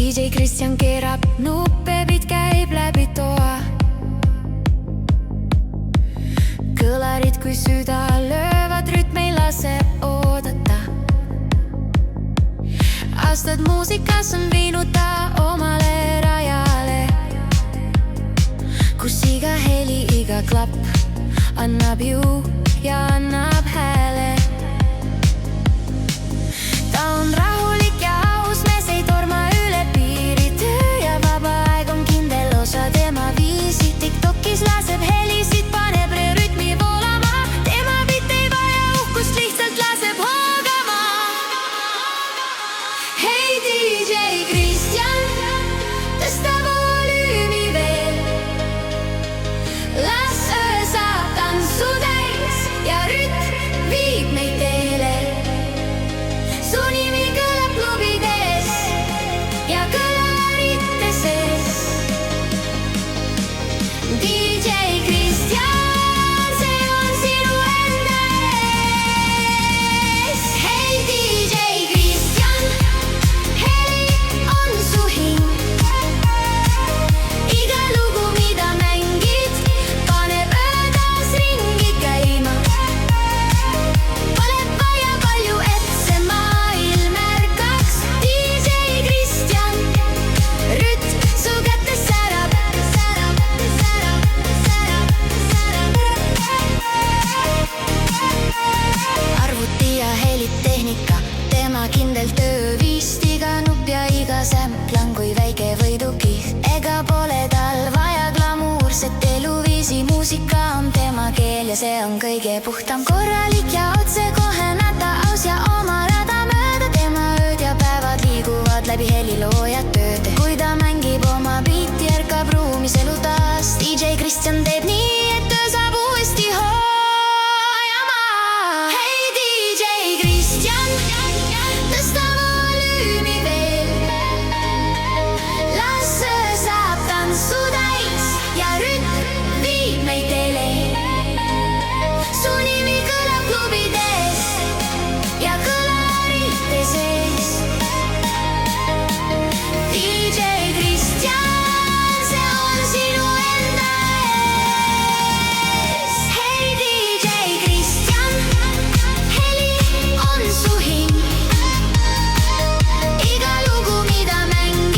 DJ Kristjan keerab nuppe, beat käib läbi toa. Kõlarid kui süda löövad, rütm ei lase oodata. Aastad muusikas on viinud ta omale rajale, kus iga heli, iga klapp annab ju ja annab hääle. Ta on rahulik ja aus, mees ei torma üle piiri. Töö ja vaba aeg on kindel osa tema viisi. TikTokis laseb helisid, paneb rütmi voolama. Tema beat ei vaja uhkust, lihtsalt laseb hoogama. Hei DJ Kristjan, tõsta volüümi veel. Las öö saab tantsu täis ja rütm viib meid teele. Su nimi kõlab klubides ja kõlarite sees. DJ Kristjan, see on sinu enda ees. Hei DJ Kristjan, heli on su hing. Iga lugu, mida mängid, paneb öödas ringi käima. Paneb vaja palju, et see maailm ärkaks. DJ Kristjan, rütm su kätes särab. Arvuti ja helitehnika, tema kindel tööviis. Iga nupp ja iga sämpl on kui väike võidukih. Ega pole tal vaja glamuurset eluviisi. Muusika on tema keel ja see on kõige puhtam. Korralik ja otsekohene, ta aus ja oma rada mööda. Tema ööd ja päevad liiguvad läbi heliloo ja töö.